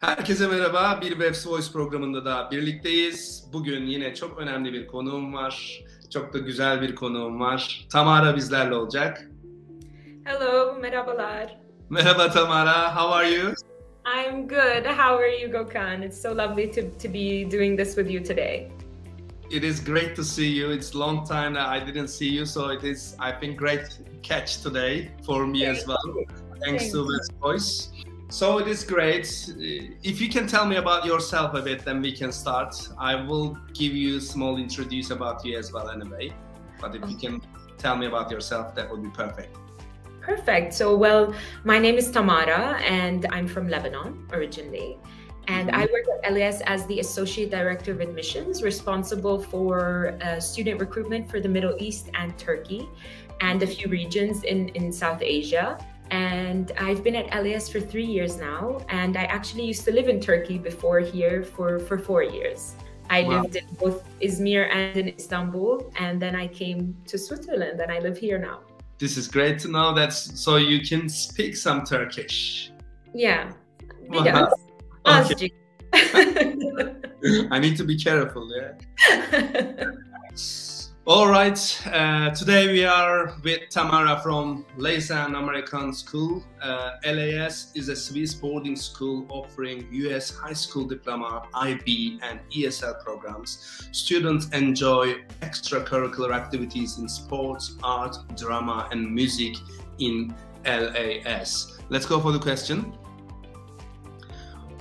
Herkese merhaba. Bir VEF Voice programında da birlikteyiz. Bugün yine çok önemli bir konuğum var. Çok da güzel bir konuğum var. Tamara bizlerle olacak. Hello, merhabalar. Merhaba Tamara. How are you? I'm good. How are you, Gökhan? It's so lovely to be doing this with you today. It is great to see you. It's a long time that I didn't see you, so it is, I think, great catch today for me as well. Thanks to VEF Voice. So it is great. If you can tell me about yourself a bit, then we can start. I will give you a small introduce about you as well anyway. But if you can tell me about yourself, that would be perfect. Perfect. So, well, my name is Tamara and I'm from Lebanon originally. And I work at LES as the Associate Director of Admissions, responsible for student recruitment for the Middle East and Turkey and a few regions in South Asia. And I've been at LES for 3 years now, and I actually used to live in Turkey before here for 4 years. I lived in both Izmir and in Istanbul, and then I came to Switzerland, and I live here now. This is great to know that, so you can speak some Turkish. Yeah, biraz. Azıcık. I need to be careful, yeah. All right, today we are with Tamara from Leysin American School. LAS is a Swiss boarding school offering US high school diploma, IB and ESL programs. Students enjoy extracurricular activities in sports, art, drama and music in LAS. Let's go for the question.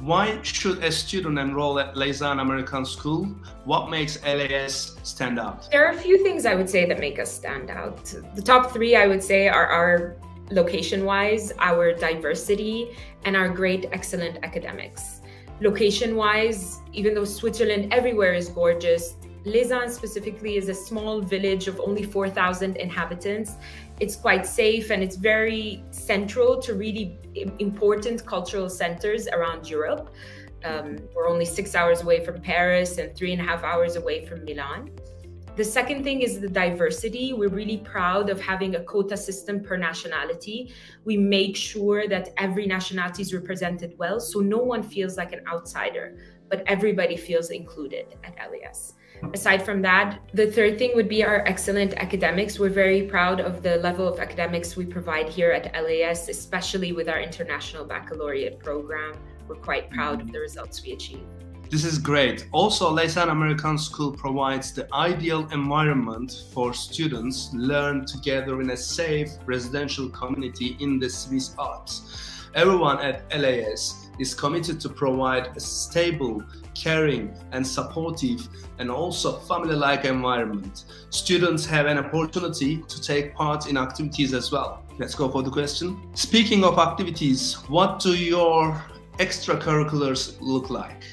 Why should a student enroll at Leysin American School? What makes LAS stand out? There are a few things I would say that make us stand out. The top 3 I would say are our location-wise, our diversity, and our great, excellent academics. Location-wise, even though Switzerland everywhere is gorgeous, Leysin specifically is a small village of only 4,000 inhabitants. It's quite safe and it's very central to really important cultural centers around Europe. We're only 6 hours away from Paris and 3.5 hours away from Milan. The second thing is the diversity. We're really proud of having a quota system per nationality. We make sure that every nationality is represented well, so no one feels like an outsider, but everybody feels included at LES. Aside from that, the third thing would be our excellent academics. We're very proud of the level of academics we provide here at LES, especially with our international baccalaureate program. We're quite proud of the results we achieve. This is great. Also, Leysin American School provides the ideal environment for students learn together in a safe residential community in the Swiss Alps. Everyone at LAS is committed to provide a stable, caring and supportive and also family-like environment. Students have an opportunity to take part in activities as well. Let's go for the question. Speaking of activities, what do your extracurriculars look like?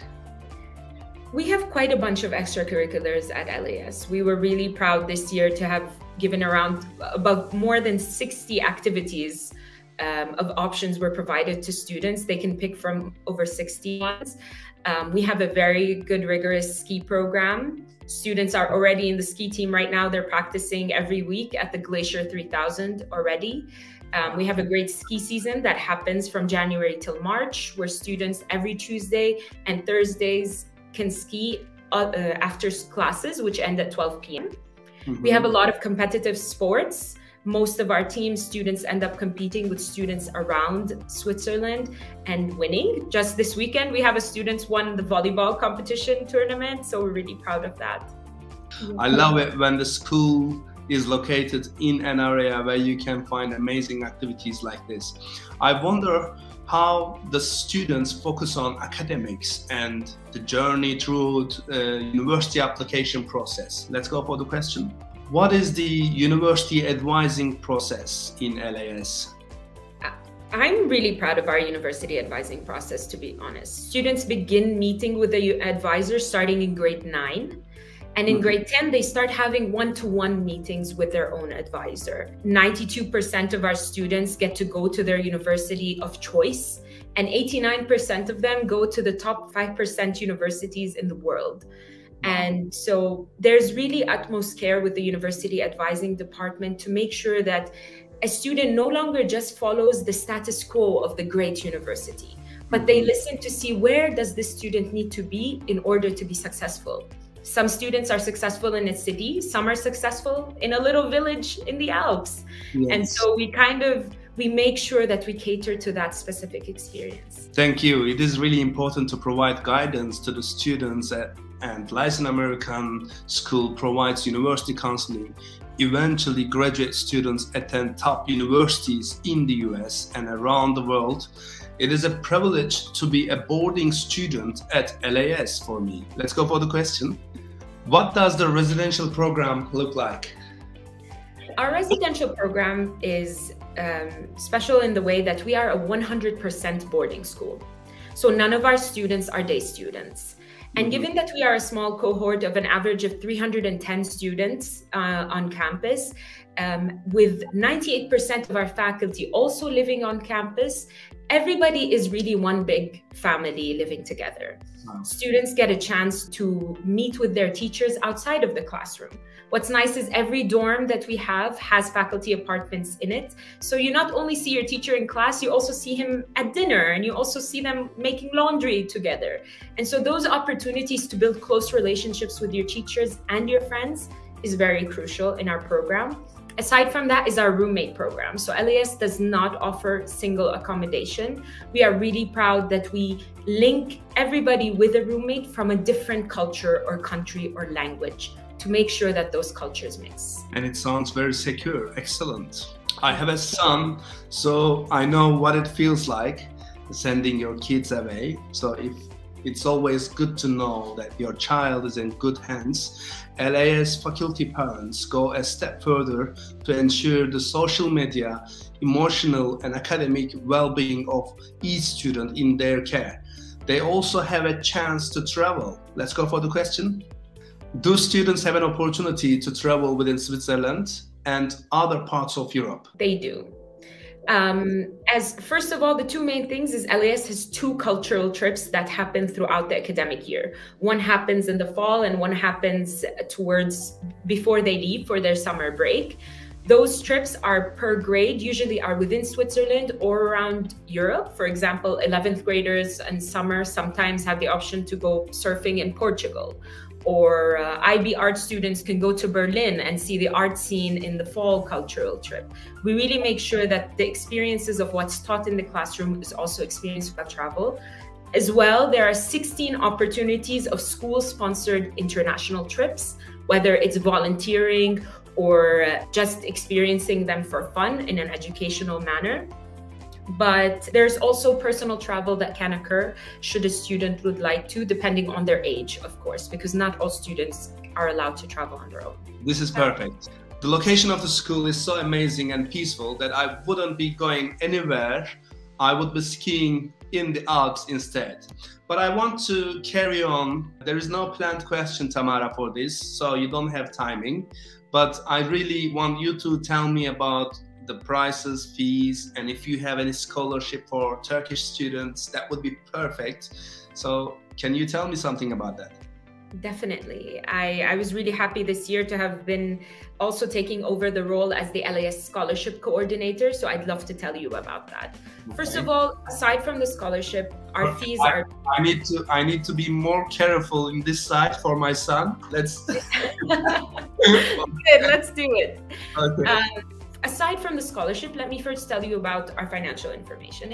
We have quite a bunch of extracurriculars at LAS. We were really proud this year to have given around about more than 60 activities of options were provided to students. They can pick from over 60 ones. We have a very good, rigorous ski program. Students are already in the ski team right now. They're practicing every week at the Glacier 3000 already. We have a great ski season that happens from January till March, where students every Tuesday and Thursdays can ski after classes, which end at 12 p.m. We have a lot of competitive sports. Most of our team students end up competing with students around Switzerland and winning. Just this weekend, we have a students won the volleyball competition tournament, so we're really proud of that. I love it when the school is located in an area where you can find amazing activities like this. I wonder how the students focus on academics and the journey through university application process. Let's go for the question. What is the university advising process in LAS? I'm really proud of our university advising process, to be honest. Students begin meeting with the advisor starting in grade 9. And in grade 10, they start having one-to-one meetings with their own advisor. 92% of our students get to go to their university of choice, and 89% of them go to the top 5% universities in the world. And so there's really utmost care with the university advising department to make sure that a student no longer just follows the status quo of the great university, but they listen to see where does this student need to be in order to be successful. Some students are successful in a city, some are successful in a little village in the Alps. Yes. And so we make sure that we cater to that specific experience. Thank you. It is really important to provide guidance to the students, and Leysin American School provides university counseling. Eventually, graduate students attend top universities in the US and around the world. It is a privilege to be a boarding student at LAS for me. Let's go for the question. What does the residential program look like? Our residential program is special in the way that we are a 100% boarding school. So none of our students are day students. And given that we are a small cohort of an average of 310 students on campus, with 98% of our faculty also living on campus, everybody is really one big family living together. Wow. Students get a chance to meet with their teachers outside of the classroom. What's nice is every dorm that we have has faculty apartments in it. So you not only see your teacher in class, you also see him at dinner, and you also see them making laundry together. And so those opportunities to build close relationships with your teachers and your friends is very crucial in our program. Aside from that is our roommate program. So LAS does not offer single accommodation. We are really proud that we link everybody with a roommate from a different culture or country or language to make sure that those cultures mix. And it sounds very secure. Excellent. I have a son, so I know what it feels like sending your kids away. So it's always good to know that your child is in good hands. LAS faculty parents go a step further to ensure the social media, emotional and academic well-being of each student in their care. They also have a chance to travel. Let's go for the question. Do students have an opportunity to travel within Switzerland and other parts of Europe? They do. As first of all, the two main things is LAS has two cultural trips that happen throughout the academic year. One happens in the fall and one happens before they leave for their summer break. Those trips are per grade, usually are within Switzerland or around Europe. For example, 11th graders in summer sometimes have the option to go surfing in Portugal. Or IB art students can go to Berlin and see the art scene in the fall cultural trip. We really make sure that the experiences of what's taught in the classroom is also experienced while travel. As well, there are 16 opportunities of school-sponsored international trips, whether it's volunteering or just experiencing them for fun in an educational manner. But there's also personal travel that can occur should a student would like to, depending on their age, of course, because not all students are allowed to travel on their own. This is perfect. The location of the school is so amazing and peaceful that I wouldn't be going anywhere. I would be skiing in the Alps instead. But I want to carry on. There is no planned question, Tamara, for this, so you don't have timing. But I really want you to tell me about the prices, fees, and if you have any scholarship for Turkish students, that would be perfect. So can you tell me something about that? Definitely. I was really happy this year to have been also taking over the role as the LAS scholarship coordinator. So I'd love to tell you about that. Okay. First of all, aside from the scholarship, our fees are... I need to be more careful in this side for my son. Let's... Good, let's do it. Okay. Aside from the scholarship, let me first tell you about our financial information.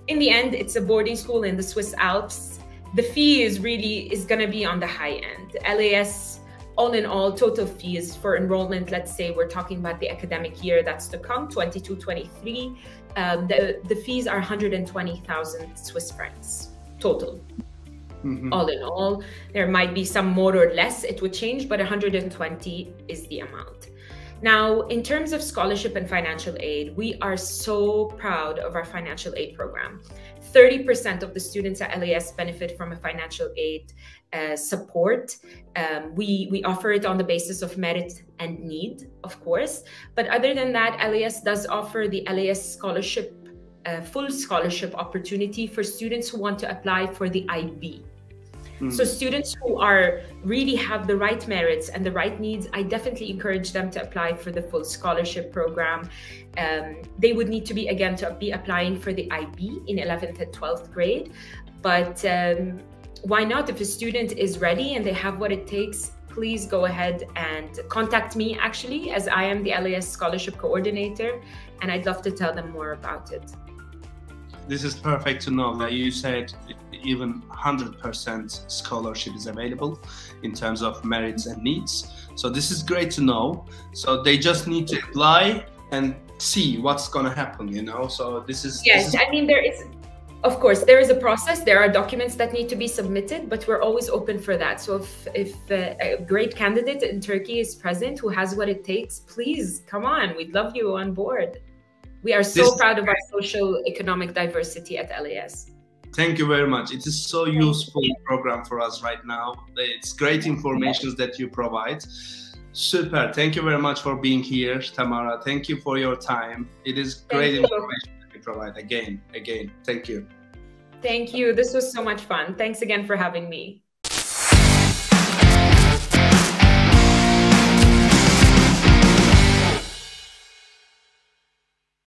In the end, it's a boarding school in the Swiss Alps. The fee is going to be on the high end. LAS, all in all, total fees for enrollment, let's say we're talking about the academic year that's to come, 22-23, the fees are 120,000 Swiss francs total. All in all, there might be some more or less, it would change, but 120 is the amount. Now, in terms of scholarship and financial aid, we are so proud of our financial aid program. 30% of the students at LAS benefit from a financial aid support. We offer it on the basis of merit and need, of course. But other than that, LAS does offer the LAS scholarship, full scholarship opportunity for students who want to apply for the IB. So students who are really have the right merits and the right needs, I definitely encourage them to apply for the full scholarship program. They would need to be, again, to be applying for the IB in 11th and 12th grade. But why not? If a student is ready and they have what it takes, please go ahead and contact me, actually, as I am the LAS Scholarship Coordinator, and I'd love to tell them more about it. This is perfect to know that you said even 100% scholarship is available in terms of merits and needs. So this is great to know. So they just need to apply and see what's going to happen, you know. So this is... Yes, I mean, there is... Of course, there is a process. There are documents that need to be submitted, but we're always open for that. So if a great candidate in Turkey is present who has what it takes, please come on. We'd love you on board. We are so proud of our social economic diversity at LAS. Thank you very much. It is so useful program for us right now. It's great information that you provide. Super. Thank you very much for being here, Tamara. Thank you for your time. It is great information that you provide again. Thank you. Thank you. This was so much fun. Thanks again for having me.